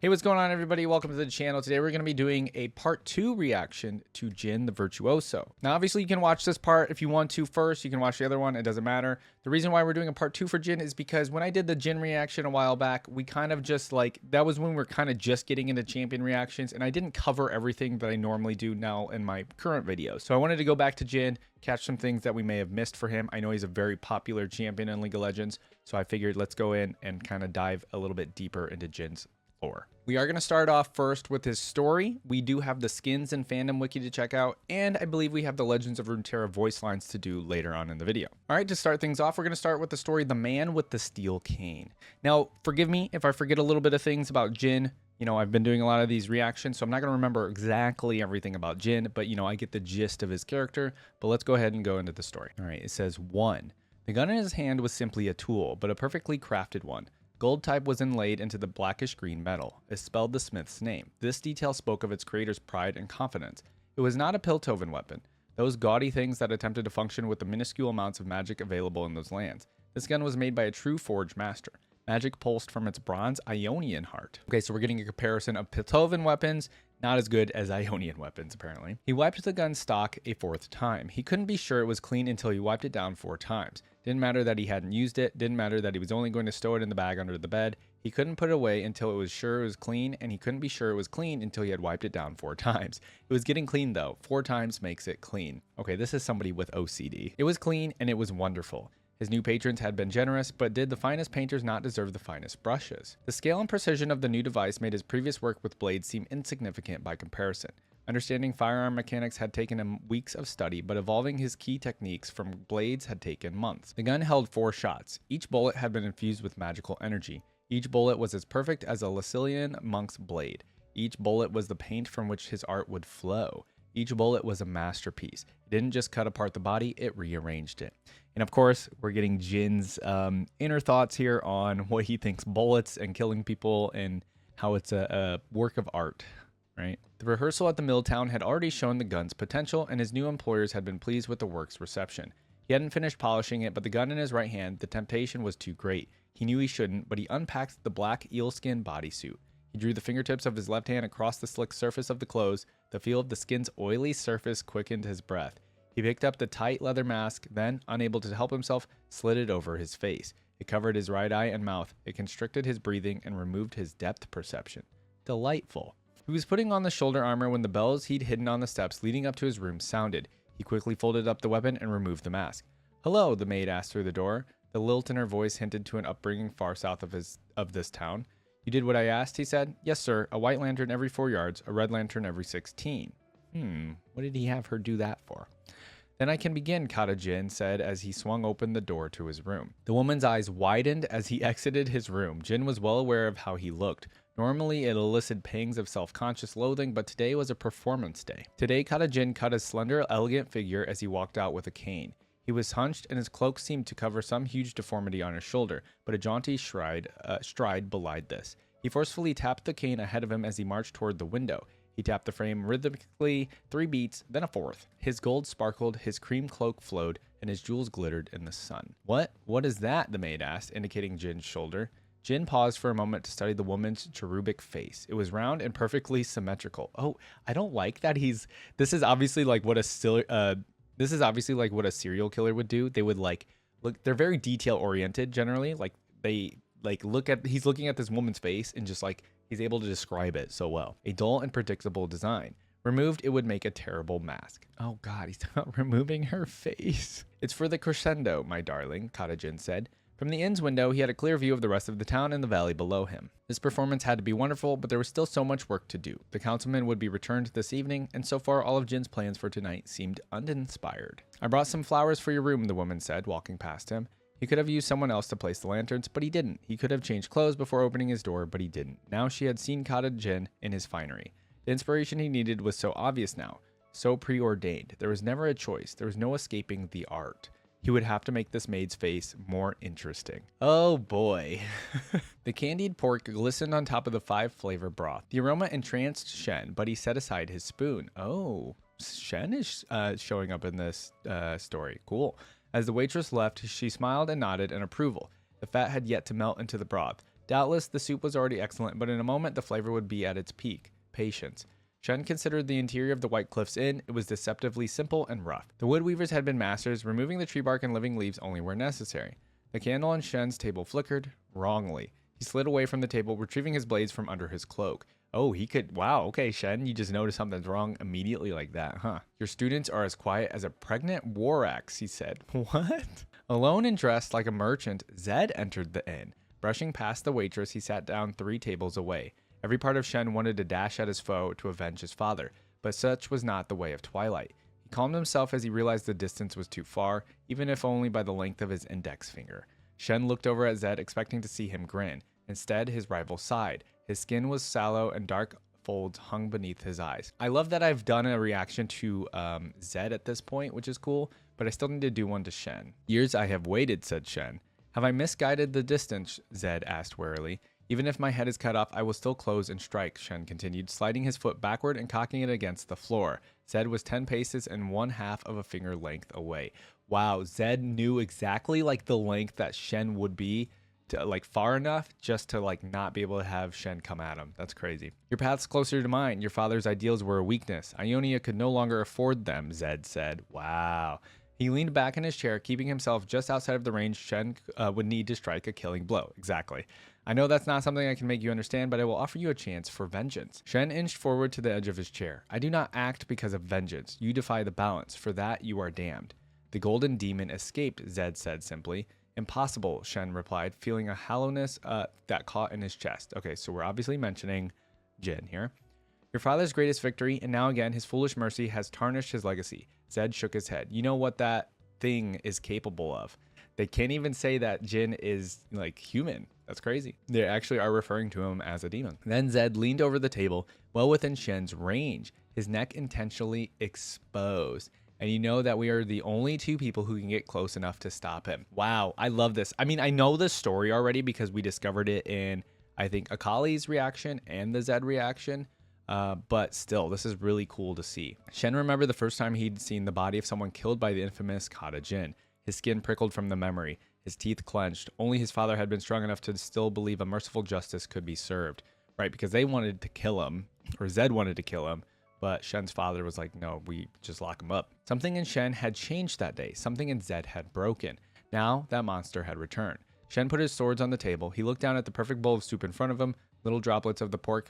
Hey, what's going on, everybody? Welcome to the channel. Today we're going to be doing a part 2 reaction to JHIN the Virtuoso. Now, obviously, you can watch this part if you want to first. You can watch the other one. It doesn't matter. The reason why we're doing a part 2 for JHIN is because when I did the JHIN reaction a while back, we kind of just that was when we were kind of just getting into champion reactions, and I didn't cover everything that I normally do now in my current videos. So I wanted to go back to JHIN, catch some things that we may have missed for him. I know he's a very popular champion in League of Legends, so I figured let's go in and kind of dive a little bit deeper into JHIN's lore. We are going to start off first with his story. We do have the skins and Fandom Wiki to check out, and I believe we have the Legends of Runeterra voice lines to do later on in the video. All right, to start things off, we're going to start with the story, The Man with the Steel Cane. Now, forgive me if I forget a little bit of things about JHIN. You know, I've been doing a lot of these reactions, so I'm not going to remember exactly everything about JHIN, but, you know, I get the gist of his character. But let's go ahead and go into the story. All right, it says, 1. The gun in his hand was simply a tool, but a perfectly crafted one. Gold type was inlaid into the blackish green metal. It spelled the smith's name. This detail spoke of its creator's pride and confidence. It was not a Piltover weapon, those gaudy things that attempted to function with the minuscule amounts of magic available in those lands. This gun was made by a true forge master. Magic pulsed from its bronze Ionian heart. Okay, so we're getting a comparison of Piltover weapons, not as good as Ionian weapons, apparently. He wiped the gun's stock a 4th time. He couldn't be sure it was clean until he wiped it down 4 times. Didn't matter that he hadn't used it. Didn't matter that he was only going to stow it in the bag under the bed. He couldn't put it away until it was sure it was clean, and he couldn't be sure it was clean until he had wiped it down 4 times. It was getting clean, though. 4 times makes it clean. Okay, this is somebody with OCD. It was clean, and it was wonderful. His new patrons had been generous, but did the finest painters not deserve the finest brushes? The scale and precision of the new device made his previous work with blades seem insignificant by comparison. Understanding firearm mechanics had taken him weeks of study, but evolving his key techniques from blades had taken months. The gun held 4 shots. Each bullet had been infused with magical energy. Each bullet was as perfect as a Lycilian monk's blade. Each bullet was the paint from which his art would flow. Each bullet was a masterpiece. It didn't just cut apart the body, it rearranged it. And of course, we're getting JHIN's inner thoughts here on what he thinks bullets and killing people and how it's a work of art, right? The rehearsal at the mill town had already shown the gun's potential, and his new employers had been pleased with the work's reception. He hadn't finished polishing it, but the gun in his right hand, the temptation was too great. He knew he shouldn't, but he unpacked the black eelskin bodysuit. He drew the fingertips of his left hand across the slick surface of the clothes. The feel of the skin's oily surface quickened his breath. He picked up the tight leather mask, then, unable to help himself, slid it over his face. It covered his right eye and mouth. It constricted his breathing and removed his depth perception. Delightful. He was putting on the shoulder armor when the bells he'd hidden on the steps leading up to his room sounded. He quickly folded up the weapon and removed the mask. "Hello," the maid asked through the door. The lilt in her voice hinted to an upbringing far south of this town. "You did what I asked," he said. "Yes, sir. A white lantern every 4 yards, a red lantern every 16. What did he have her do that for? "Then I can begin," JHIN said as he swung open the door to his room. The woman's eyes widened as he exited his room. JHIN was well aware of how he looked. Normally, it elicited pangs of self-conscious loathing, but today was a performance day. Today, JHIN cut his slender, elegant figure as he walked out with a cane. He was hunched, and his cloak seemed to cover some huge deformity on his shoulder, but a jaunty stride belied this. He forcefully tapped the cane ahead of him as he marched toward the window. He tapped the frame rhythmically 3 beats, then a 4th. His gold sparkled, his cream cloak flowed, and his jewels glittered in the sun. What is that?" the maid asked, indicating JHIN's shoulder. JHIN paused for a moment to study the woman's cherubic face. It was round and perfectly symmetrical. Oh, I don't like that this is obviously like what a serial killer would do. They would look, they're very detail oriented generally. He's looking at this woman's face and just he's able to describe it so well. A dull and predictable design. Removed, it would make a terrible mask. Oh God, he's talking about removing her face. "It's for the crescendo, my darling," JHIN said. From the inn's window, he had a clear view of the rest of the town and the valley below him. This performance had to be wonderful, but there was still so much work to do. The councilman would be returned this evening, and so far all of JHIN's plans for tonight seemed uninspired. "I brought some flowers for your room," the woman said, walking past him. He could have used someone else to place the lanterns, but he didn't. He could have changed clothes before opening his door, but he didn't. Now she had seen JHIN in his finery. The inspiration he needed was so obvious now, so preordained. There was never a choice. There was no escaping the art. He would have to make this maid's face more interesting. Oh boy. The candied pork glistened on top of the 5-flavor broth. The aroma entranced Shen, but he set aside his spoon. Oh, Shen is showing up in this story. Cool. As the waitress left, she smiled and nodded in approval. The fat had yet to melt into the broth. Doubtless, the soup was already excellent, but in a moment the flavor would be at its peak. Patience. Shen considered the interior of the White Cliffs Inn. It was deceptively simple and rough. The woodweavers had been masters, removing the tree bark and living leaves only where necessary. The candle on Shen's table flickered. Wrongly. He slid away from the table, retrieving his blades from under his cloak. Oh, he could. Wow, okay, Shen, you just noticed something's wrong immediately like that, huh? Your students are as quiet as a pregnant war axe, he said. What? Alone and dressed like a merchant, Zed entered the inn. Brushing past the waitress, he sat down 3 tables away. Every part of Shen wanted to dash at his foe to avenge his father, but such was not the way of Twilight. He calmed himself as he realized the distance was too far, even if only by the length of his index finger. Shen looked over at Zed, expecting to see him grin. Instead, his rival sighed. His skin was sallow and dark folds hung beneath his eyes. I love that I've done a reaction to Zed at this point, which is cool, but I still need to do one to Shen. Years I have waited, said Shen. Have I misguided the distance? Zed asked warily. Even if my head is cut off, I will still close and strike, Shen continued, sliding his foot backward and cocking it against the floor. Zed was 10 paces and 1/2 of a finger length away. Wow, Zed knew exactly like the length that Shen would be, to, like far enough just to like not be able to have Shen come at him. That's crazy. Your path's closer to mine. Your father's ideals were a weakness. Ionia could no longer afford them, Zed said. Wow. He leaned back in his chair, keeping himself just outside of the range Shen would need to strike a killing blow. Exactly. I know that's not something I can make you understand, but I will offer you a chance for vengeance. Shen inched forward to the edge of his chair. I do not act because of vengeance. You defy the balance. For that, you are damned. The golden demon escaped, Zed said simply. Impossible, Shen replied, feeling a hollowness that caught in his chest. Okay, so we're obviously mentioning JHIN here. Your father's greatest victory, and now again his foolish mercy has tarnished his legacy. Zed shook his head. You know what that thing is capable of. They can't even say that JHIN is like human. That's crazy. They actually are referring to him as a demon. Then Zed leaned over the table, well within Shen's range, his neck intentionally exposed. And you know that we are the only 2 people who can get close enough to stop him. Wow, I love this. I mean, I know the story already because we discovered it in, I think, Akali's reaction and the Zed reaction. But still, this is really cool to see. Shen remembered the first time he'd seen the body of someone killed by the infamous JHIN. His skin prickled from the memory. His teeth clenched. Only his father had been strong enough to still believe a merciful justice could be served. Right, because they wanted to kill him, or Zed wanted to kill him. But Shen's father was like, no, we just lock him up. Something in Shen had changed that day. Something in Zed had broken. Now that monster had returned. Shen put his swords on the table. He looked down at the perfect bowl of soup in front of him. Little droplets of the pork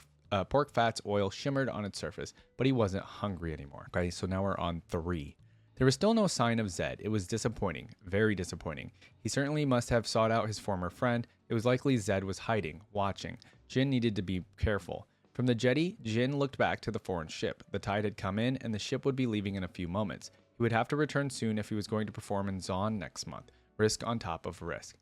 fat's oil shimmered on its surface, but he wasn't hungry anymore. Okay, so now we're on 3. There was still no sign of Zed. It was disappointing, very disappointing. He certainly must have sought out his former friend. It was likely Zed was hiding, watching. JHIN needed to be careful. From the jetty, JHIN looked back to the foreign ship. The tide had come in, and the ship would be leaving in a few moments. He would have to return soon if he was going to perform in Zaun next month. Risk on top of risk.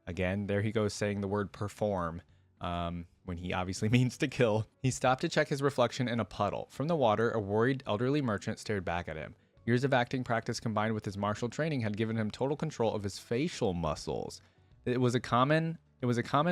Again, there he goes saying the word perform, when he obviously means to kill. He stopped to check his reflection in a puddle. From the water, a worried elderly merchant stared back at him. Years of acting practice combined with his martial training had given him total control of his facial muscles. It was a common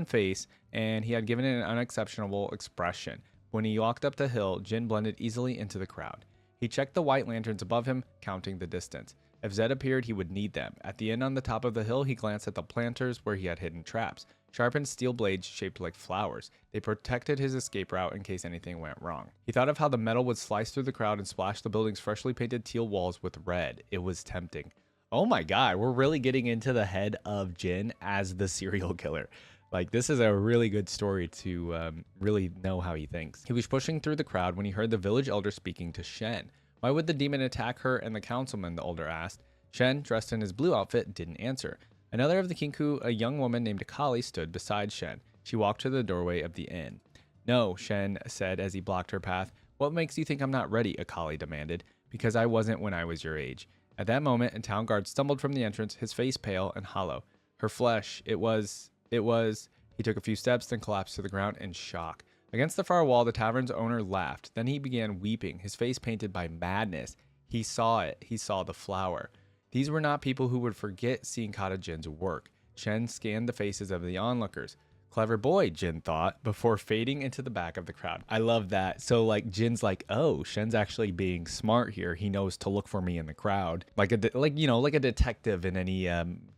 face, and he had given it an unexceptionable expression. When he walked up the hill, JHIN blended easily into the crowd. He checked the white lanterns above him, counting the distance. If Zed appeared, he would need them. At the end on the top of the hill, he glanced at the planters where he had hidden traps. Sharpened steel blades shaped like flowers. They protected his escape route in case anything went wrong. He thought of how the metal would slice through the crowd and splash the building's freshly painted teal walls with red. It was tempting. Oh my god, we're really getting into the head of JHIN as the serial killer. Like, this is a really good story to really know how he thinks. He was pushing through the crowd when he heard the village elder speaking to Shen. Why would the demon attack her and the councilman, the elder asked. Shen, dressed in his blue outfit, didn't answer. Another of the Kinku, a young woman named Akali, stood beside Shen. She walked to the doorway of the inn. No, Shen said as he blocked her path. What makes you think I'm not ready? Akali demanded. Because I wasn't when I was your age. At that moment, a town guard stumbled from the entrance, his face pale and hollow. Her flesh, it was... He took a few steps, then collapsed to the ground in shock. Against the far wall, the tavern's owner laughed. Then he began weeping, his face painted by madness. He saw it. He saw the flower. These were not people who would forget seeing JHIN's work. Shen scanned the faces of the onlookers. Clever boy, JHIN thought, before fading into the back of the crowd. I love that. So, like, JHIN's like, oh, Shen's actually being smart here. He knows to look for me in the crowd. Like a detective in any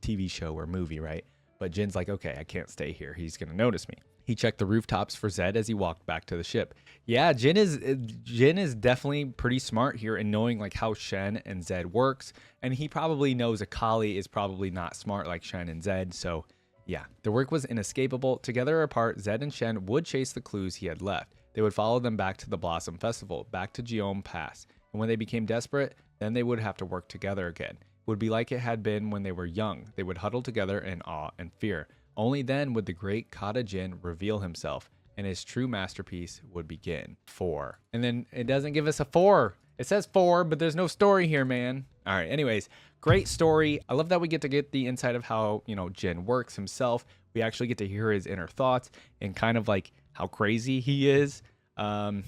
TV show or movie, right? But JHIN's like, okay, I can't stay here. He's going to notice me. He checked the rooftops for Zed as he walked back to the ship. Yeah, Jin is definitely pretty smart here in knowing like how Shen and Zed works, and he probably knows Akali is probably not smart like Shen and Zed. So yeah, the work was inescapable. Together or apart, Zed and Shen would chase the clues he had left. They would follow them back to the Blossom Festival, back to JHIN Pass, and when they became desperate, then they would have to work together again. It would be like it had been when they were young. They would huddle together in awe and fear. Only then would the great Kata Jin reveal himself, and his true masterpiece would begin. 4. And then it doesn't give us a 4. It says 4, but there's no story here, man. All right, anyways, great story. I love that we get the insight of how, you know, Jin works himself. We actually get to hear his inner thoughts and kind of like how crazy he is, and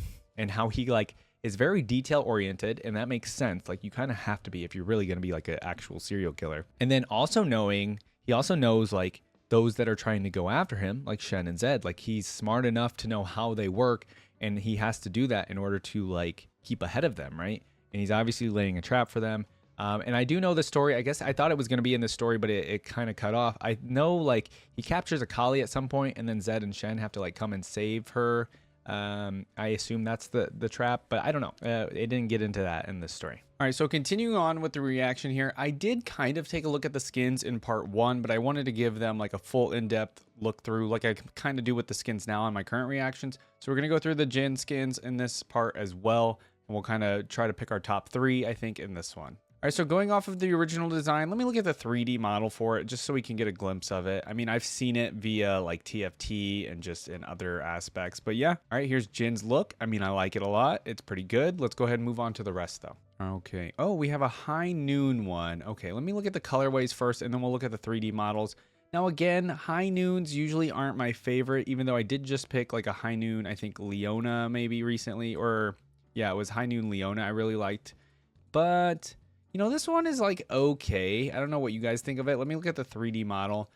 how he like is very detail oriented, and that makes sense. Like you kind of have to be if you're really going to be like an actual serial killer. And then also knowing, he also knows like those that are trying to go after him, like Shen and Zed. Like he's smart enough to know how they work, and he has to do that in order to like keep ahead of them, right? And he's obviously laying a trap for them. And I do know the story. I guess I thought it was going to be in this story, but it kind of cut off. I know like he captures Akali at some point, and then Zed and Shen have to like come and save her. I assume that's the trap, but I don't know. It didn't get into that in this story. All right, so continuing on with the reaction here, I did kind of take a look at the skins in part 1, but I wanted to give them like a full in-depth look through, like I kind of do with the skins now on my current reactions. So we're gonna go through the Jin skins in this part as well, and we'll kind of try to pick our top 3, I think, in this one. All right, so going off of the original design, let me look at the 3D model for it just so we can get a glimpse of it. I mean, I've seen it via like TFT and just in other aspects, but yeah. All right, here's Jin's look. I mean, I like it a lot. It's pretty good. Let's go ahead and move on to the rest though. Okay. Oh, we have a high noon one. Okay, let me look at the colorways first, and then we'll look at the 3D models. Now again, high noons usually aren't my favorite, even though I did just pick like a high noon, I think Leona maybe recently, or yeah, it was high noon Leona I really liked. But you know, this one is like okay. I don't know what you guys think of it. Let me look at the 3D model.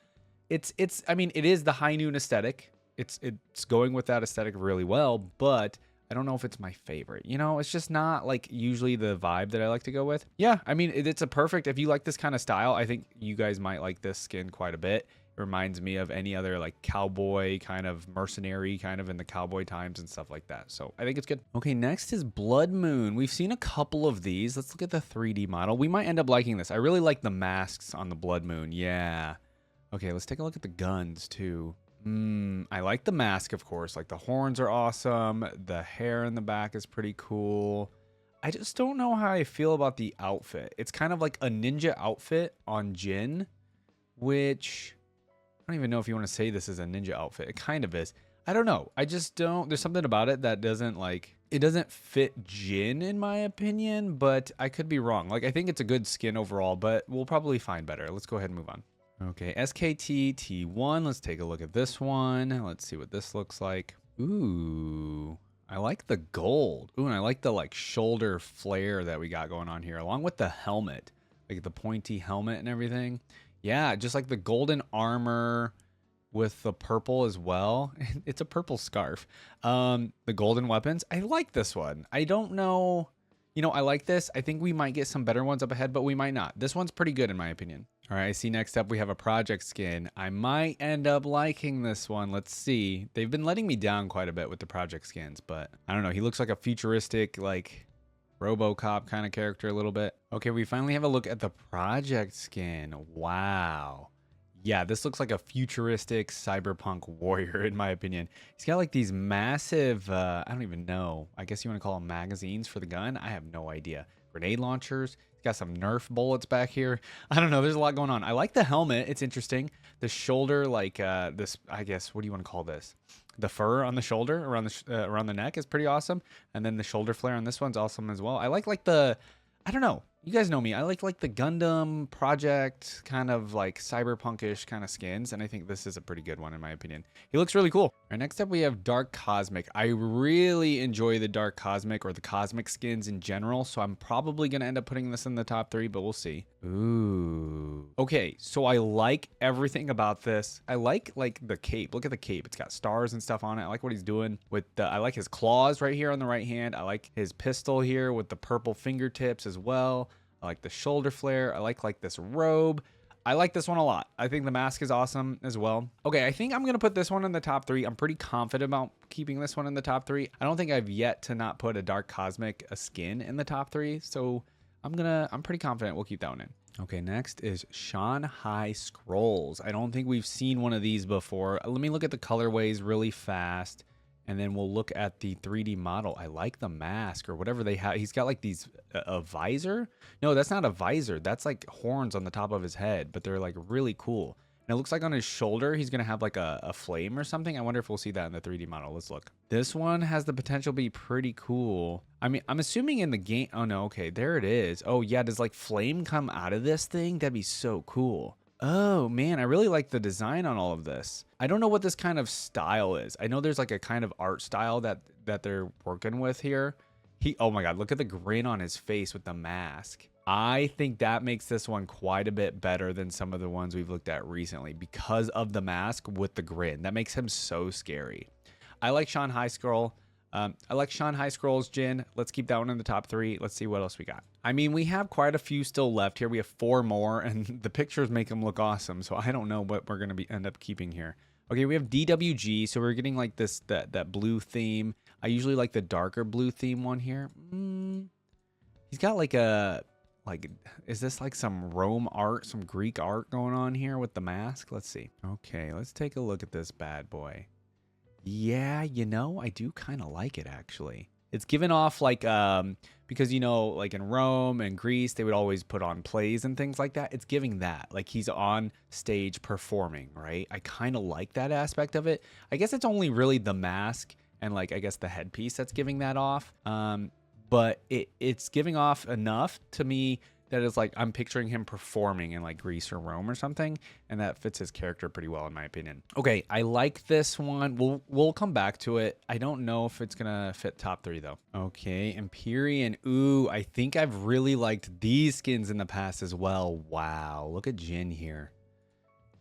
I mean, it is the high noon aesthetic. It's going with that aesthetic really well, but I don't know if it's my favorite. You know, it's just not like usually the vibe that I like to go with. Yeah, I mean, it's a perfect, if you like this kind of style, I think you guys might like this skin quite a bit. It reminds me of any other like cowboy kind of mercenary kind of in the cowboy times and stuff like that. So I think it's good. Okay, next is Blood Moon. We've seen a couple of these. Let's look at the 3D model. We might end up liking this. I really like the masks on the Blood Moon. Yeah. Okay, let's take a look at the guns too. I like the mask, of course. Like the horns are awesome. The hair in the back is pretty cool. I just don't know how I feel about the outfit. It's kind of like a ninja outfit on Jin, which I don't even know if you want to say this is a ninja outfit. It kind of is. I don't know. I just don't. There's something about it that doesn't like, it doesn't fit Jin in my opinion, but I could be wrong. Like I think it's a good skin overall, but we'll probably find better. Let's go ahead and move on. Okay, SKT T1. Let's take a look at this one. Let's see what this looks like. Ooh, I like the gold. Ooh, and I like the like shoulder flare that we got going on here, along with the helmet, like the pointy helmet and everything. Yeah, just like the golden armor with the purple as well. It's a purple scarf. The golden weapons. I like this one. I don't know. You know, I like this. I think we might get some better ones up ahead, but we might not. This one's pretty good in my opinion. All right, I see next up we have a project skin. I might end up liking this one. Let's see. They've been letting me down quite a bit with the project skins, but I don't know. He looks like a futuristic, like RoboCop kind of character a little bit. Okay, we finally have a look at the project skin. Wow. Yeah, this looks like a futuristic cyberpunk warrior in my opinion. He's got like these massive, I don't even know. I guess you want to call them magazines for the gun. I have no idea. Grenade launchers. He's got some Nerf bullets back here. I don't know. There's a lot going on. I like the helmet. It's interesting. The shoulder, like this, I guess, what do you want to call this? The fur on the shoulder around the neck is pretty awesome. And then the shoulder flare on this one's awesome as well. I like the, I don't know. You guys know me. I like the Gundam project kind of like cyberpunkish kind of skins, and I think this is a pretty good one in my opinion. He looks really cool. All right, next up we have Dark Cosmic. I really enjoy the Dark Cosmic or the Cosmic skins in general, so I'm probably going to end up putting this in the top 3, but we'll see. Ooh. Okay, so I like everything about this. I like the cape. Look at the cape. It's got stars and stuff on it. I like what he's doing with the, I like his claws right here on the right hand. I like his pistol here with the purple fingertips as well. I like the shoulder flare. I like this robe. I like this one a lot. I think the mask is awesome as well. Okay, I think I'm going to put this one in the top 3. I'm pretty confident about keeping this one in the top 3. I don't think I've yet to not put a Dark Cosmic skin in the top 3. So I'm pretty confident we'll keep that one in. Okay, next is Shanghai Scrolls. I don't think we've seen one of these before. Let me look at the colorways really fast, and then we'll look at the 3D model. I like the mask or whatever they have. He's got like these, a visor? No, that's not a visor. That's like horns on the top of his head, but they're like really cool. And it looks like on his shoulder, he's going to have like a flame or something. I wonder if we'll see that in the 3D model. Let's look. This one has the potential to be pretty cool. I mean, I'm assuming in the game. Oh, no. Okay, there it is. Oh, yeah. Does like flame come out of this thing? That'd be so cool. Oh, man. I really like the design on all of this. I don't know what this kind of style is. I know there's like a kind of art style that they're working with here. Oh, my God. Look at the grin on his face with the mask. I think that makes this one quite a bit better than some of the ones we've looked at recently because of the mask with the grin. That makes him so scary. I like Shanghai Scroll. I like Shanghai Scrolls, Jin. Let's keep that one in the top 3. Let's see what else we got. I mean, we have quite a few still left here. We have 4 more, and the pictures make them look awesome. So I don't know what we're going to end up keeping here. Okay, we have DWG. So we're getting like this that blue theme. I usually like the darker blue theme one here. He's got like a... is this like some Rome art, some Greek art going on here with the mask? Let's see. Okay, let's take a look at this bad boy. Yeah, you know, I do kind of like it, actually. It's given off like, because, you know, like in Rome and Greece, they would always put on plays and things like that. It's giving that, like he's on stage performing, right? I kind of like that aspect of it. I guess it's only really the mask and like, I guess the headpiece that's giving that off. But it's giving off enough to me that it's like I'm picturing him performing in like Greece or Rome or something, and that fits his character pretty well in my opinion. Okay, I like this one. We'll come back to it. I don't know if it's gonna fit top 3 though. Okay, Empyrean. Ooh, I think I've really liked these skins in the past as well. Wow, look at Jin here.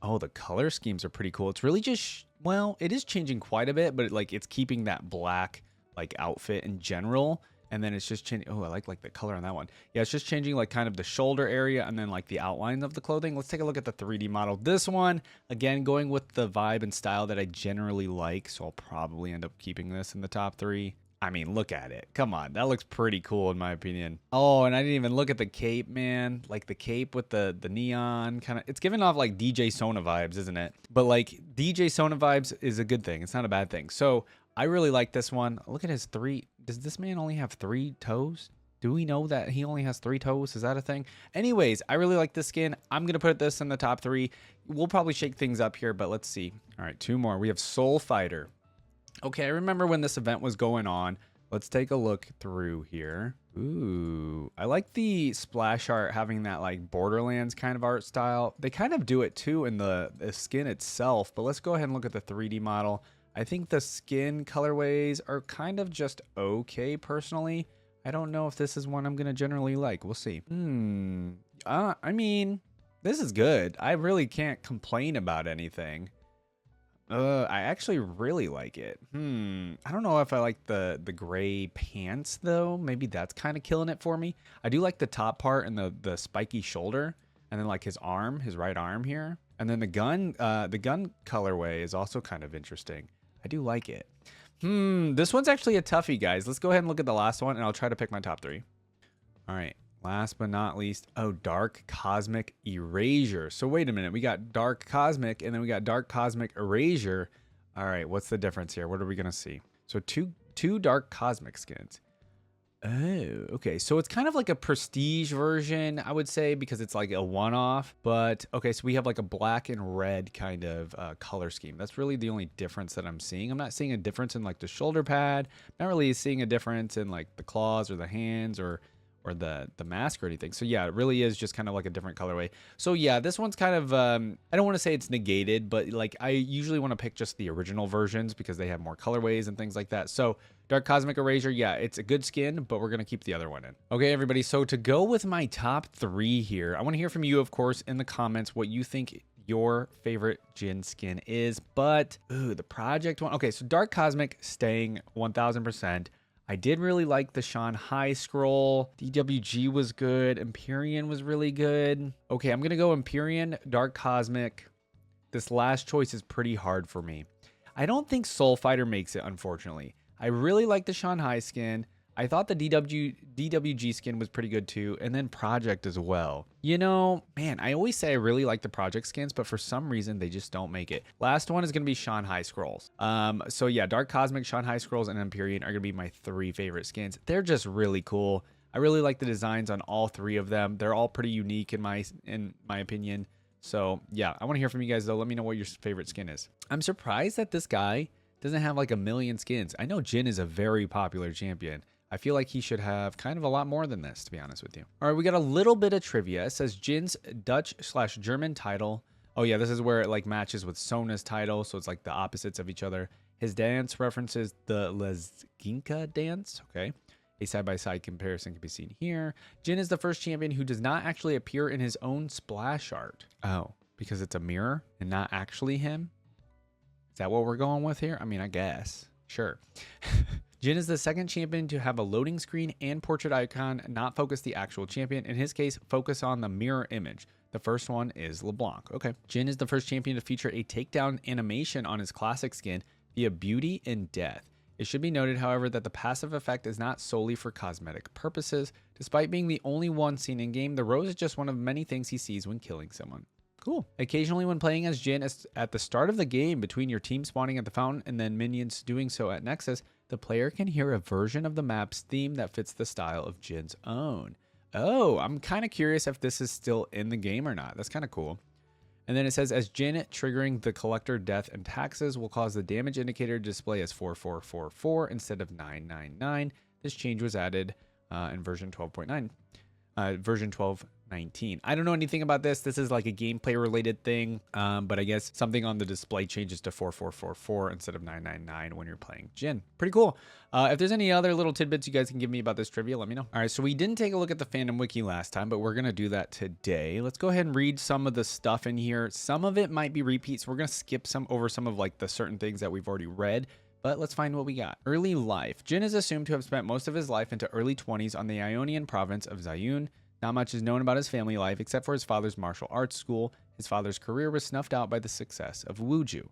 Oh, the color schemes are pretty cool. It's really just, well, it is changing quite a bit, but it's keeping that black like outfit in general. And then it's just changing. Oh, I like the color on that one. Yeah, it's just changing like kind of the shoulder area and then like the outlines of the clothing. Let's take a look at the 3D model. This one, again, going with the vibe and style that I generally like. So I'll probably end up keeping this in the top 3. I mean, look at it. Come on. That looks pretty cool in my opinion. Oh, and I didn't even look at the cape, man. Like the cape with the neon kind of, it's giving off like DJ Sona vibes, isn't it? But like DJ Sona vibes is a good thing. It's not a bad thing. So I really like this one. Look at his 3. Does this man only have 3 toes? Do we know that he only has 3 toes? Is that a thing? Anyways, I really like this skin. I'm going to put this in the top 3. We'll probably shake things up here, but let's see. All right, 2 more. We have Soul Fighter. Okay, I remember when this event was going on. Let's take a look through here. Ooh, I like the splash art having that like Borderlands kind of art style. They kind of do it too in the skin itself, but let's go ahead and look at the 3D model. I think the skin colorways are kind of just okay personally. I don't know if this is one I'm going to generally like. We'll see. I mean, this is good. I really can't complain about anything. I actually really like it. I don't know if I like the gray pants though. Maybe that's kind of killing it for me. I do like the top part and the spiky shoulder, and then like his arm, his right arm here. And then the gun colorway is also kind of interesting. I do like it. This one's actually a toughie, guys. Let's go ahead and look at the last one, and I'll try to pick my top 3. All right. Last but not least, Dark Cosmic Erasure. So wait a minute. We got Dark Cosmic, and then we got Dark Cosmic Erasure. All right. What's the difference here? What are we going to see? So two Dark Cosmic skins. Oh, okay. So it's kind of like a prestige version, I would say, because it's like a one-off. But okay, so we have like a black and red kind of color scheme. That's really the only difference that I'm seeing. I'm not seeing a difference in like the shoulder pad. I'm not really seeing a difference in like the claws or the hands or the mask or anything. So yeah, it really is just kind of like a different colorway. So yeah, this one's kind of I don't want to say it's negated, but like I usually want to pick just the original versions because they have more colorways and things like that. So Dark Cosmic Erasure, yeah, it's a good skin, but we're going to keep the other one in. Okay, everybody, so to go with my top 3 here, I want to hear from you, of course, in the comments what you think your favorite Jin skin is. But, ooh, the project one. Okay, so Dark Cosmic staying 1000%. I did really like the Shanghai scroll. DWG was good. Empyrean was really good. Okay, I'm going to go Empyrean, Dark Cosmic. This last choice is pretty hard for me. I don't think Soul Fighter makes it, unfortunately. I really like the Shanghai skin. I thought the DWG skin was pretty good too, and then Project as well. You know, man, I always say I really like the Project skins, but for some reason they just don't make it. Last one is going to be Shanghai Scrolls. So yeah, Dark Cosmic, Shanghai Scrolls, and Empyrean are going to be my 3 favorite skins. They're just really cool. I really like the designs on all 3 of them. They're all pretty unique in my opinion. So yeah, I want to hear from you guys though. Let me know what your favorite skin is. I'm surprised that this guy doesn't have like a million skins. I know JHIN is a very popular champion. I feel like he should have kind of a lot more than this, to be honest with you. All right, we got a little bit of trivia. It says JHIN's Dutch/German title. Oh yeah, this is where it like matches with Sona's title, so it's like the opposites of each other. His dance references the Lezginka dance. Okay, a side-by-side comparison can be seen here. JHIN is the first champion who does not actually appear in his own splash art. Oh, because it's a mirror and not actually him? Is that what we're going with here? I mean, I guess. Sure. JHIN is the second champion to have a loading screen and portrait icon not focus the actual champion. In his case, focus on the mirror image. The first one is LeBlanc. Okay. JHIN is the first champion to feature a takedown animation on his classic skin via Beauty and Death. It should be noted, however, that the passive effect is not solely for cosmetic purposes. Despite being the only one seen in-game, the rose is just one of many things he sees when killing someone. Cool. Occasionally when playing as JHIN at the start of the game between your team spawning at the fountain and then minions doing so at Nexus, the player can hear a version of the map's theme that fits the style of JHIN's own. Oh, I'm kind of curious if this is still in the game or not. That's kind of cool. And then it says, as JHIN, triggering the collector death and taxes will cause the damage indicator to display as 4444 instead of 999. This change was added in version 12.9. Version 12.19. I don't know anything about this. This is like a gameplay related thing, but I guess something on the display changes to 4444 instead of 999 when you're playing JHIN. Pretty cool. If there's any other little tidbits you guys can give me about this trivia, let me know. All right, so we didn't take a look at the Fandom Wiki last time, but we're going to do that today. Let's go ahead and read some of the stuff in here. Some of it might be repeats. We're going to skip over some of like the certain things that we've already read. But let's find what we got. Early life. JHIN is assumed to have spent most of his life into early 20s on the Ionian province of JHIN. Not much is known about his family life except for his father's martial arts school. His father's career was snuffed out by the success of Wuju.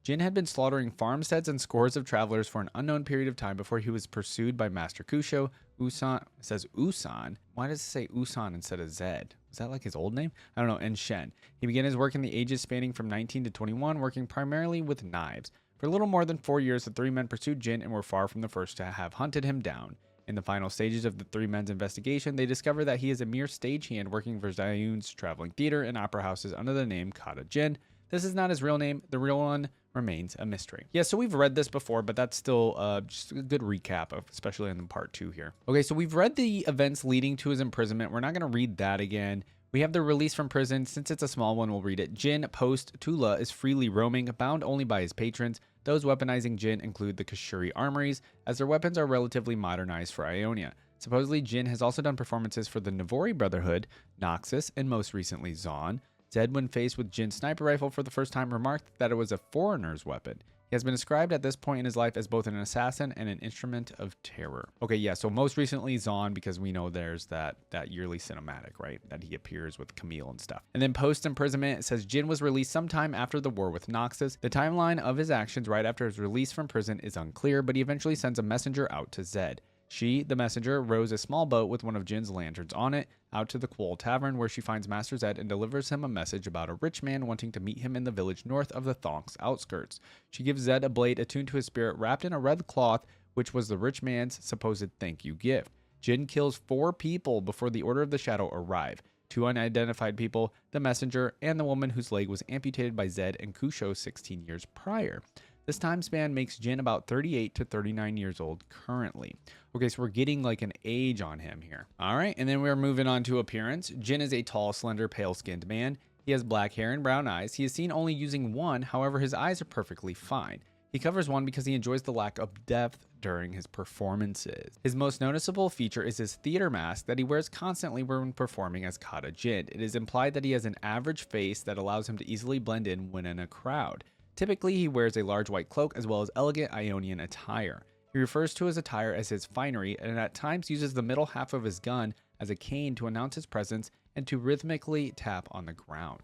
JHIN had been slaughtering farmsteads and scores of travelers for an unknown period of time before he was pursued by Master Kusho. Usan, it says Usan. Why does it say Usan instead of Zed? Is that like his old name? I don't know. And Shen. He began his work in the ages spanning from 19 to 21, working primarily with knives. For a little more than 4 years, the 3 men pursued JHIN and were far from the first to have hunted him down. In the final stages of the 3 men's investigation, they discover that he is a mere stagehand working for JHIN's traveling theater and opera houses under the name Kata JHIN. This is not his real name. The real one remains a mystery. Yeah, so we've read this before, but that's still just a good recap of, especially in part 2 here. Okay, so we've read the events leading to his imprisonment. We're not going to read that again. We have the release from prison. Since it's a small one, we'll read it. JHIN, post Tula, is freely roaming, bound only by his patrons. Those weaponizing JHIN include the Kashuri armories, as their weapons are relatively modernized for Ionia. Supposedly, JHIN has also done performances for the Navori Brotherhood, Noxus, and most recently Zaun. Zed, when faced with JHIN's sniper rifle for the first time, remarked that it was a foreigner's weapon. He has been described at this point in his life as both an assassin and an instrument of terror. Okay, yeah, so most recently Zaun, because we know there's that yearly cinematic, right? That he appears with Camille and stuff. And then post-imprisonment, it says JHIN was released sometime after the war with Noxus. The timeline of his actions right after his release from prison is unclear, but he eventually sends a messenger out to Zed. She, the messenger, rows a small boat with one of JHIN's lanterns on it out to the Quoll Tavern, where she finds Master Zed and delivers him a message about a rich man wanting to meet him in the village north of the Thonk's outskirts. She gives Zed a blade attuned to his spirit wrapped in a red cloth, which was the rich man's supposed thank you gift. JHIN kills 4 people before the Order of the Shadow arrive. 2 unidentified people, the messenger, and the woman whose leg was amputated by Zed and Kusho 16 years prior. This time span makes JHIN about 38 to 39 years old currently. Okay, so we're getting like an age on him here. All right, and then we're moving on to appearance. JHIN is a tall, slender, pale-skinned man. He has black hair and brown eyes. He is seen only using one, however, his eyes are perfectly fine. He covers one because he enjoys the lack of depth during his performances. His most noticeable feature is his theater mask that he wears constantly when performing as Kata JHIN. It is implied that he has an average face that allows him to easily blend in when in a crowd. Typically, he wears a large white cloak as well as elegant Ionian attire. He refers to his attire as his finery and at times uses the middle half of his gun as a cane to announce his presence and to rhythmically tap on the ground.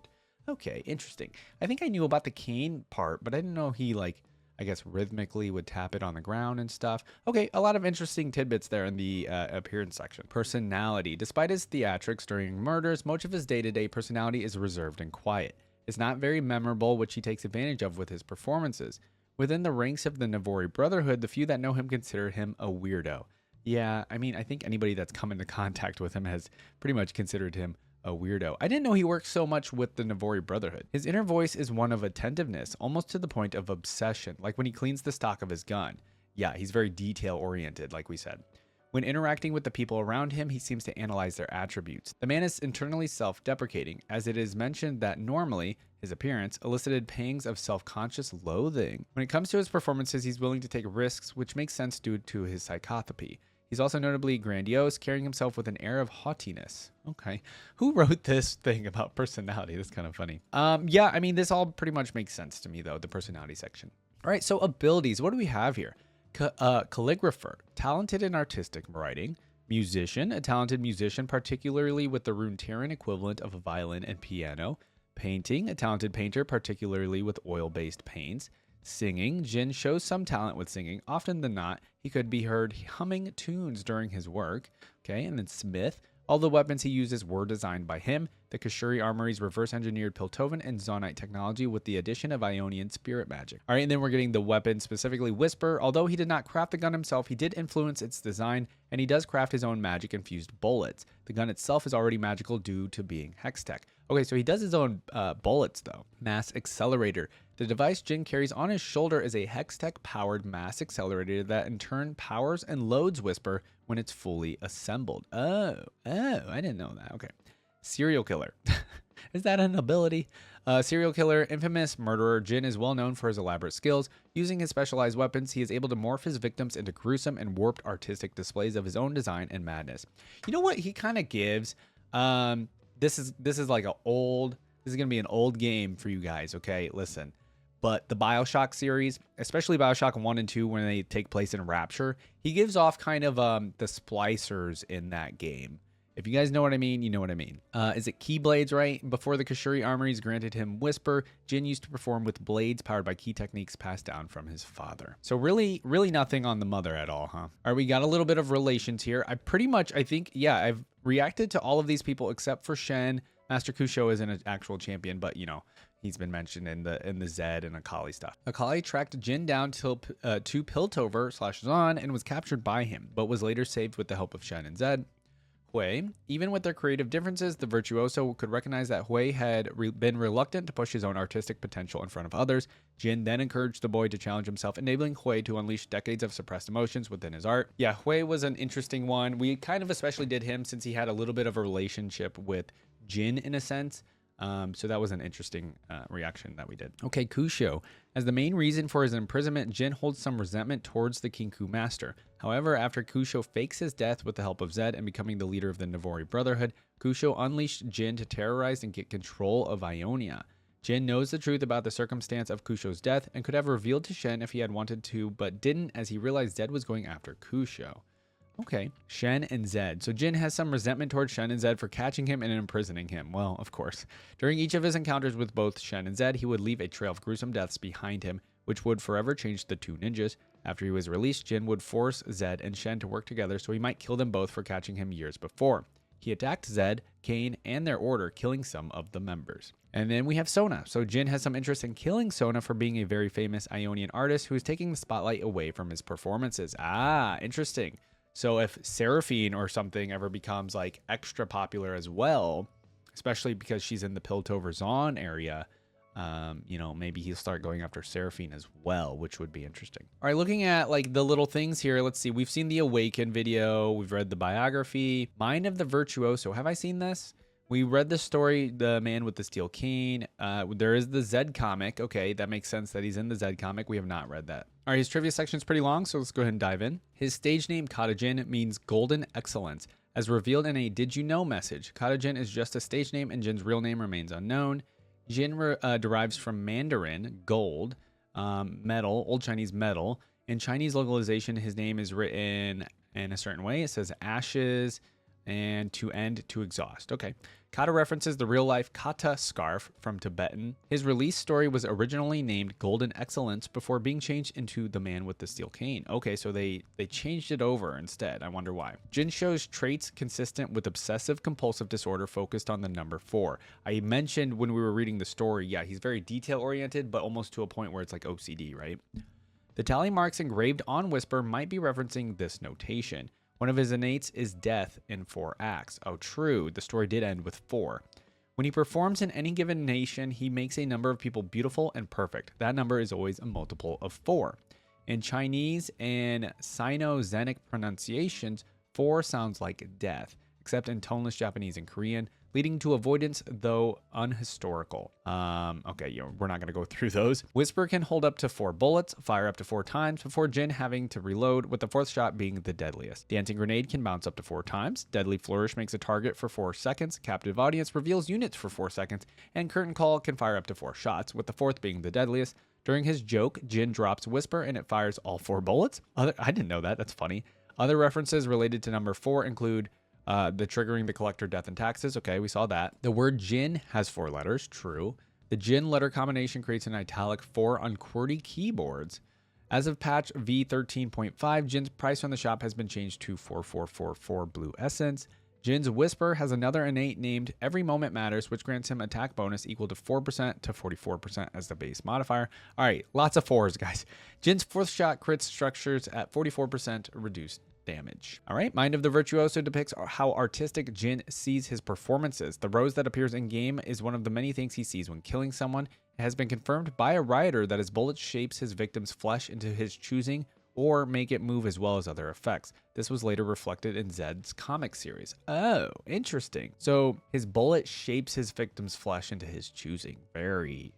Okay, interesting. I think I knew about the cane part, but I didn't know he, like, I guess rhythmically would tap it on the ground and stuff. Okay, a lot of interesting tidbits there in the appearance section. Personality. Despite his theatrics during murders, much of his day-to-day personality is reserved and quiet. It's not very memorable, which he takes advantage of with his performances. Within the ranks of the Navori Brotherhood, the few that know him consider him a weirdo. Yeah, I mean, I think anybody that's come into contact with him has pretty much considered him a weirdo. I didn't know he worked so much with the Navori Brotherhood. His inner voice is one of attentiveness, almost to the point of obsession, like when he cleans the stock of his gun. Yeah, he's very detail-oriented, like we said. When interacting with the people around him, he seems to analyze their attributes. The man is internally self-deprecating, as it is mentioned that normally, his appearance elicited pangs of self-conscious loathing. When it comes to his performances, he's willing to take risks, which makes sense due to his psychopathy. He's also notably grandiose, carrying himself with an air of haughtiness. Okay. Who wrote this thing about personality? That's kind of funny. Yeah, I mean, this all pretty much makes sense to me, though, the personality section. All right, so abilities. What do we have here? Calligrapher, talented in artistic writing. Musician, a talented musician, particularly with the Runeterra equivalent of a violin and piano. Painting, a talented painter, particularly with oil-based paints. Singing, JHIN shows some talent with singing. Often than not, he could be heard humming tunes during his work. Okay, and then Smith. All the weapons he uses were designed by him. The Kashuri Armory's reverse-engineered Piltovan and Zonite technology with the addition of Ionian spirit magic. All right, and then we're getting the weapon, specifically Whisper. Although he did not craft the gun himself, he did influence its design, and he does craft his own magic-infused bullets. The gun itself is already magical due to being Hextech. Okay, so he does his own bullets, though. Mass Accelerator. The device JHIN carries on his shoulder is a Hextech-powered mass accelerator that in turn powers and loads Whisper when it's fully assembled. Oh, I didn't know that. Okay. Serial killer. Is that an ability? Serial killer, infamous murderer, JHIN is well known for his elaborate skills. Using his specialized weapons, he is able to morph his victims into gruesome and warped artistic displays of his own design and madness. You know what he kind of gives? This is like this is gonna be an old game for you guys. Okay, listen. But the BioShock series, especially BioShock 1 and 2 when they take place in Rapture, he gives off kind of the splicers in that game. If you guys know what I mean, you know what I mean. Is it Keyblades, right? Before the Kashuri Armories granted him Whisper, JHIN used to perform with blades powered by key techniques passed down from his father. So really nothing on the mother at all, huh? All right, we got a little bit of relations here. I think, yeah, I've reacted to all of these people except for Shen. Master Kusho isn't an actual champion, but, you know, he's been mentioned in the Zed and Akali stuff. Akali tracked JHIN down to Piltover/Zon and was captured by him, but was later saved with the help of Shen and Zed. Hui, even with their creative differences, the virtuoso could recognize that Hui had been reluctant to push his own artistic potential in front of others. JHIN then encouraged the boy to challenge himself, enabling Hui to unleash decades of suppressed emotions within his art. Yeah, Hui was an interesting one. We kind of especially did him since he had a little bit of a relationship with JHIN in a sense. So that was an interesting reaction that we did. Okay, Kusho. As the main reason for his imprisonment, JHIN holds some resentment towards the Kinku Master. However, after Kusho fakes his death with the help of Zed and becoming the leader of the Navori Brotherhood, Kusho unleashed JHIN to terrorize and get control of Ionia. JHIN knows the truth about the circumstance of Kusho's death and could have revealed to Shen if he had wanted to, but didn't as he realized Zed was going after Kusho. Okay, Shen and Zed. So JHIN has some resentment towards Shen and Zed for catching him and imprisoning him. Well, of course. During each of his encounters with both Shen and Zed, he would leave a trail of gruesome deaths behind him, which would forever change the two ninjas. After he was released, JHIN would force Zed and Shen to work together so he might kill them both for catching him years before. He attacked Zed, Kane, and their order, killing some of the members. And then we have Sona. So JHIN has some interest in killing Sona for being a very famous Ionian artist who is taking the spotlight away from his performances. Ah, interesting. So if Seraphine or something ever becomes like extra popular as well, especially because she's in the Piltover Zon area, you know, maybe he'll start going after Seraphine as well, which would be interesting. All right, looking at like the little things here, let's see. We've seen the Awaken video. We've read the biography. Mind of the Virtuoso. Have I seen this? We read the story, The Man with the Steel Cane. There is the Zed comic. Okay, that makes sense that he's in the Zed comic. We have not read that. All right, his trivia section is pretty long, so let's go ahead and dive in. His stage name, Katajin, means golden excellence. As revealed in a Did You Know message, Katajin is just a stage name and JHIN's real name remains unknown. JHIN derives from Mandarin, gold, metal, Old Chinese metal, In Chinese localization, his name is written in a certain way. It says ashes and to end, to exhaust. Okay. Kata references the real-life Kata scarf from Tibetan. His release story was originally named Golden Excellence before being changed into The Man with the Steel Cane. Okay, so they changed it over instead. I wonder why. Jin shows traits consistent with obsessive-compulsive disorder focused on the number 4. I mentioned when we were reading the story, yeah, he's very detail-oriented, but almost to a point where it's like OCD, right? The tally marks engraved on Whisper might be referencing this notation. One of his innates is death in 4 acts. Oh, true. The story did end with 4. When he performs in any given nation, he makes a number of people beautiful and perfect. That number is always a multiple of 4. In Chinese and Sino-Zenic pronunciations, 4 sounds like death, except in toneless Japanese and Korean, leading to avoidance, though unhistorical. Okay, we're not going to go through those. Whisper can hold up to 4 bullets, fire up to 4 times before Jin having to reload, with the 4th shot being the deadliest. Dancing Grenade can bounce up to 4 times. Deadly Flourish makes a target for 4 seconds. Captive Audience reveals units for 4 seconds. And Curtain Call can fire up to 4 shots, with the 4th being the deadliest. During his joke, Jin drops Whisper and it fires all 4 bullets. I didn't know that. That's funny. Other references related to number 4 include the triggering the collector death and taxes. Okay, we saw that. The word Jin has 4 letters. True. The Jin letter combination creates an italic 4 on QWERTY keyboards. As of patch V13.5, Jin's price on the shop has been changed to 4444 blue essence. Jin's Whisper has another innate named Every Moment Matters, which grants him attack bonus equal to 4% to 44% as the base modifier. All right, lots of 4s, guys. Jin's 4th shot crits structures at 44% reduced damage. All right, Mind of the Virtuoso depicts how artistic Jin sees his performances. The rose that appears in game is one of the many things he sees when killing someone. It has been confirmed by a writer that his bullet shapes his victim's flesh into his choosing or make it move as well as other effects. This was later reflected in Zed's comic series. Oh, interesting. So his bullet shapes his victim's flesh into his choosing. Very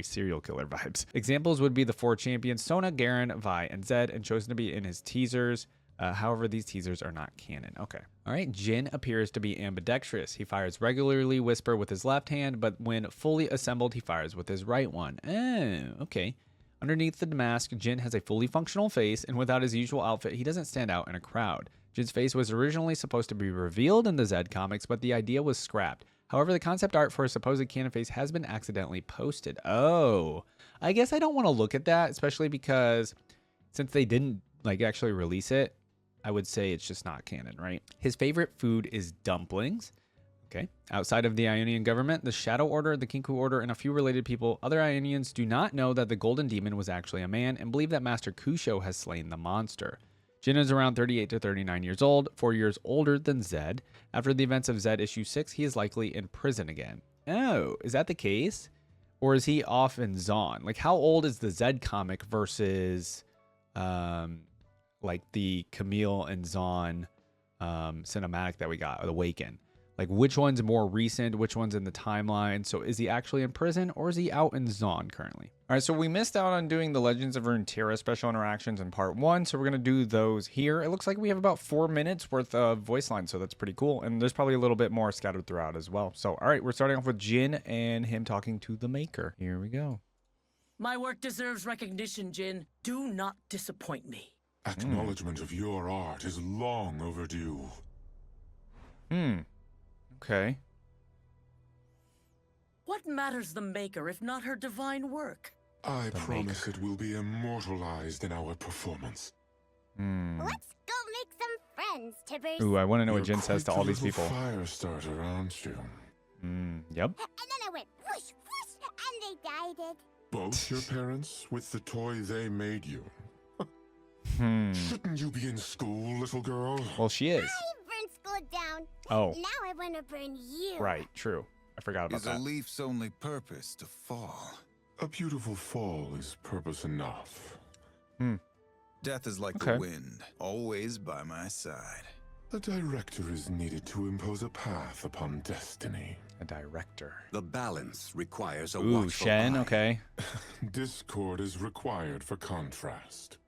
serial killer vibes. Examples would be the 4 champions, Sona, Garen, Vi, and Zed, and chosen to be in his teasers. However, these teasers are not canon. Okay. All right. Jin appears to be ambidextrous. He fires regularly Whisper with his left hand, but when fully assembled, he fires with his right one. Oh, okay. Underneath the mask, Jin has a fully functional face, and without his usual outfit, he doesn't stand out in a crowd. Jin's face was originally supposed to be revealed in the Zed comics, but the idea was scrapped. However, the concept art for a supposed canon face has been accidentally posted. Oh, I guess I don't want to look at that, especially because since they didn't actually release it, I would say it's just not canon, right? His favorite food is dumplings. Okay. Outside of the Ionian government, the Shadow Order, the Kinku Order, and a few related people, other Ionians do not know that the Golden Demon was actually a man and believe that Master Kusho has slain the monster. Jin is around 38 to 39 years old, 4 years older than Zed. After the events of Zed issue 6, he is likely in prison again. Oh, is that the case? Or is he off in Zon? Like, how old is the Zed comic versus the Camille and Zon cinematic that we got, Awaken? Like, which one's more recent? Which one's in the timeline? So is he actually in prison or is he out in Zon currently? All right, so we missed out on doing the Legends of Runeterra special interactions in part 1. So we're going to do those here. It looks like we have about 4 minutes worth of voice lines. So that's pretty cool. And there's probably a little bit more scattered throughout as well. So, all right, we're starting off with Jin and him talking to the Maker. Here we go. My work deserves recognition, Jin. Do not disappoint me. Acknowledgement of your art is long overdue. Okay. What matters the Maker if not her divine work? I promise it will be immortalized in our performance. Let's go make some friends, Tibbers. Ooh, I want to know what You're Jin says to quite all the these little people. Fire starter, aren't you? Yep. And then I went whoosh, whoosh, and they died. Both your parents with the toy they made you. Shouldn't you be in school, little girl? Well, she is. I burned school down. Oh. Now I want to burn you. Right, true. I forgot about Is a that. leaf's only purpose to fall? A beautiful fall is purpose enough. Death is like Okay. the wind, always by my side. A director is needed to impose a path upon destiny. A director. The balance requires a Ooh, watchful Shen, eye. okay. Discord is required for contrast.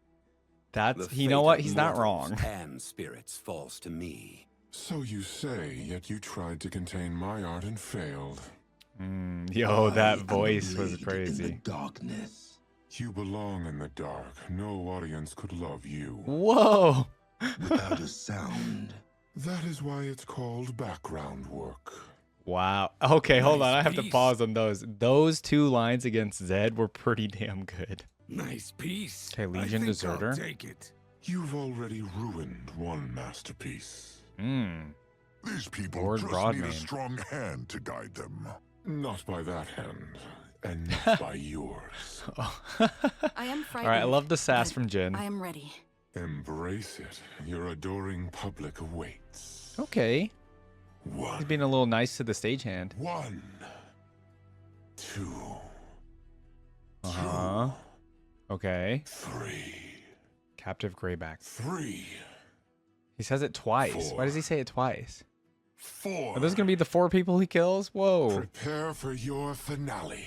That's, The you know fate what? of He's not mortals wrong. and spirits falls to me. So you say, yet you tried to contain my art and failed. Yo, that I am voice the was blade crazy. In the darkness. You belong in the dark. No audience could love you. Whoa. Without a sound. That is why it's called background work. Wow. Okay, hold on. Nice I have to piece. pause on those. Those 2 lines against Zed were pretty damn good. Nice piece. Okay, I Legion think Deserter. I'll take it. You've already ruined one masterpiece. These people Lord just Broadman. need a strong hand to guide them. Not by that hand, and not by yours. I am frightened. All right, I love the sass but from Jin. I am ready. Embrace it. Your adoring public awaits. Okay. He's One. being a little nice to the stagehand. 1, 2, Uh-huh. Okay. 3, Captive Greyback. 3, He says it twice. Why does he say it twice? 4. Are those going to be the 4 people he kills? Whoa. Prepare for your finale.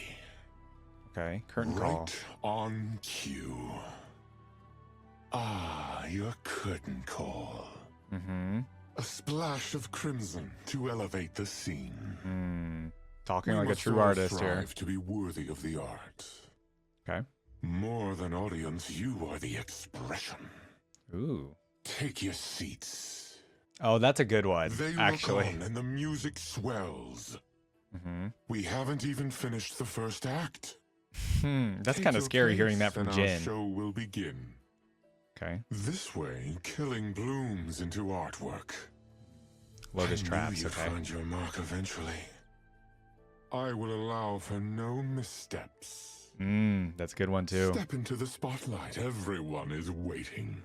Okay, curtain call. Right on cue. Ah, your curtain call. Mm-hmm. A splash of crimson to elevate the scene. Talking We like a must true all artist here. strive to be worthy of the art. Okay. More than audience, you are the expression. Ooh. Take your seats. Oh, that's a good one, They actually. look on and the music swells. Mm-hmm. We haven't even finished the first act. That's Take kind of your scary hearing place that from and Jin. Our show will begin. Okay. This way, killing blooms into artwork. Lotus I knew traps, you'd okay. find your mark eventually. I will allow for no missteps. That's a good one, too. Step into the spotlight. Everyone is waiting.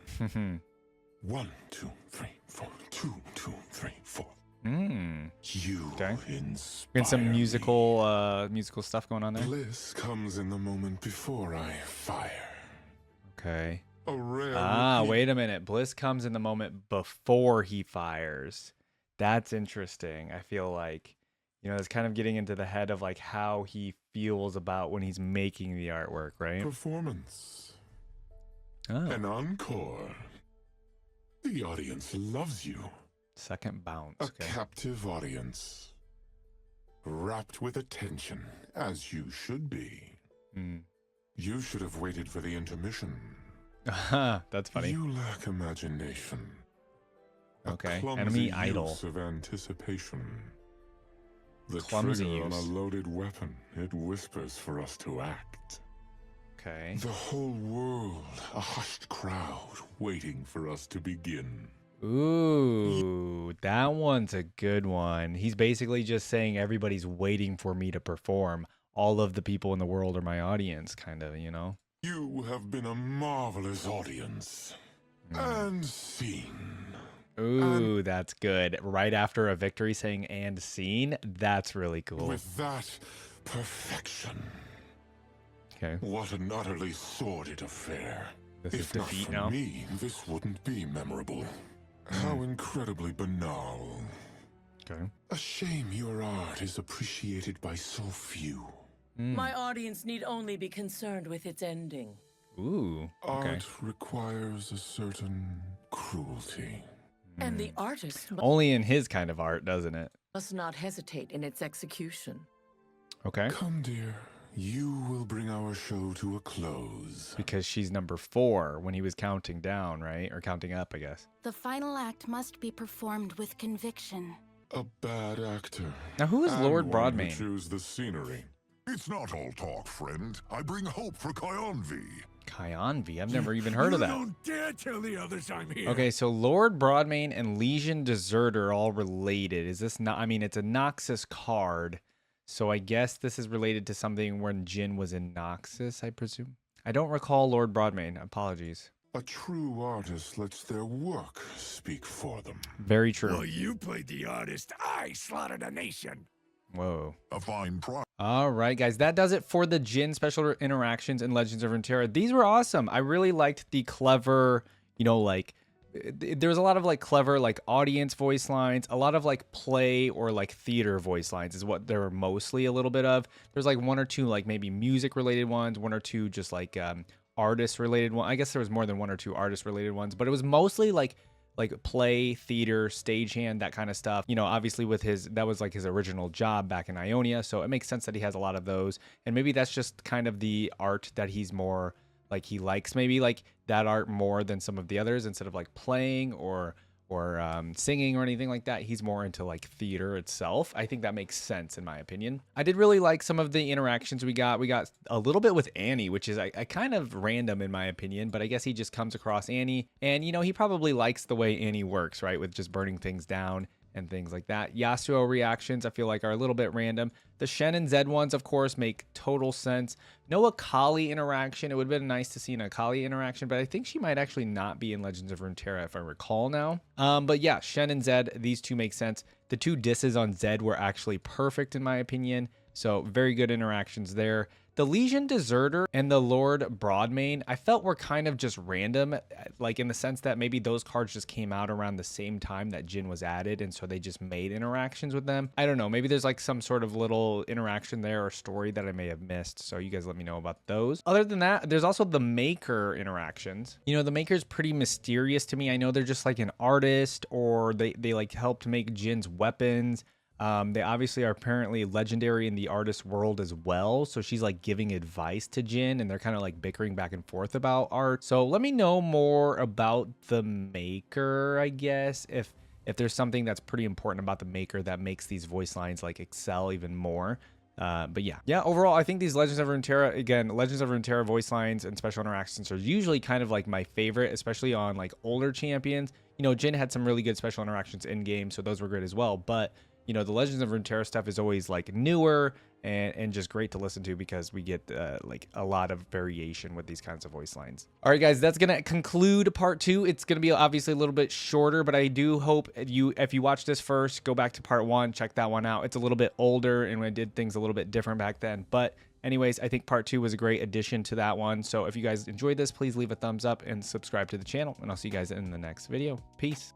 1, 2, 3, 4. 2, 2, 3, 4. You Okay. inspire Getting some me. musical stuff going on there. Bliss comes in the moment before I fire. Okay. A rare Ah, repeat. wait a minute. Bliss comes in the moment before he fires. That's interesting. I feel like, it's kind of getting into the head of like how he feels about when he's making the artwork, right? Performance. Oh, An encore. The audience loves you. second bounce. A Okay. captive audience. Wrapped with attention, as you should be. You should have waited for the intermission. That's funny. You lack imagination. A Okay. clumsy Enemy use idol. of anticipation. The Clumsy trigger on a use. loaded weapon. It whispers for us to act. Okay. The whole world, a hushed crowd, waiting for us to begin. Ooh, that one's a good one. He's basically just saying everybody's waiting for me to perform. All of the people in the world are my audience, kind of, You have been a marvelous audience. And scene. Ooh, that's good. Right after a victory saying and scene, that's really cool. With that perfection. Okay. What an utterly sordid affair. This is If not defeat for now. me, this wouldn't be memorable. How incredibly banal. Okay. A shame your art is appreciated by so few. My audience need only be concerned with its ending. Ooh. Okay. Art requires a certain cruelty. And the artist Only in his kind of art, doesn't it? must not hesitate in its execution. Okay. Come, dear. You will bring our show to a close. Because she's number 4 when he was counting down, right? Or counting up, I guess. The final act must be performed with conviction. A bad actor. Now, who is and Lord one who Broadmain? choose the scenery. It's not all talk, friend. I bring hope for Kyanvi. Kyanvi? I've never even heard of that. Don't dare tell the others I'm here. Okay, so Lord Broadmain and Legion Deserter are all related. Is this not? I mean, it's a Noxus card, so I guess this is related to something when Jin was in Noxus, I presume. I don't recall Lord Broadmain. Apologies. A true artist lets their work speak for them. Very true. While you played the artist, I slaughtered a nation. Whoa. A fine prize. All right, guys, that does it for the Jin special interactions in Legends of Runeterra. These were awesome. I really liked the clever, there's a lot of clever audience voice lines, a lot of play or theater voice lines is what there were mostly a little bit of. There's 1 or 2 maybe music related ones, 1 or 2 just artist related one. I guess there was more than 1 or 2 artist related ones, but it was mostly like play, theater, stagehand, that kind of stuff. You know, obviously with that was like his original job back in Ionia, so it makes sense that he has a lot of those. And maybe that's just kind of the art that he's more like, he likes maybe like that art more than some of the others. Instead of like playing or singing or anything like that, he's more into like theater itself. I think that makes sense in my opinion. I did really like some of the interactions we got. We got a little bit with Annie, which is a kind of random in my opinion, but I guess he just comes across Annie and, you know, he probably likes the way Annie works, right? With just burning things down and things like that. Yasuo reactions, I feel like, are a little bit random. The Shen and Zed ones, of course, make total sense. No Akali interaction. It would have been nice to see an Akali interaction, but I think she might actually not be in Legends of Runeterra, if I recall now. But yeah, Shen and Zed, these two make sense. The two disses on Zed were actually perfect, in my opinion. So very good interactions there. The Legion Deserter and the Lord Broadmane, I felt were kind of just random, like in the sense that maybe those cards just came out around the same time that JHIN was added, and so they just made interactions with them. I don't know, maybe there's like some sort of little interaction there or story that I may have missed, so you guys let me know about those. Other than that, there's also the Maker interactions. You know, the Maker's pretty mysterious to me. I know they're just like an artist, or they like helped make JHIN's weapons. They obviously are apparently legendary in the artist world as well. So she's like giving advice to JHIN, and they're kind of like bickering back and forth about art. So let me know more about the Maker, I guess, if there's something that's pretty important about the Maker that makes these voice lines like excel even more. But yeah, overall, I think these Legends of Runeterra, again, Legends of Runeterra voice lines and special interactions are usually kind of like my favorite, especially on like older champions. You know, JHIN had some really good special interactions in game, so those were great as well. But you know, the Legends of Runeterra stuff is always like newer and just great to listen to because we get like a lot of variation with these kinds of voice lines. All right, guys, that's gonna conclude part 2. It's gonna be obviously a little bit shorter, but I do hope if you watch this first, go back to part 1, check that one out. It's a little bit older and I did things a little bit different back then. But anyways, I think part 2 was a great addition to that one. So if you guys enjoyed this, please leave a thumbs up and subscribe to the channel, and I'll see you guys in the next video. Peace.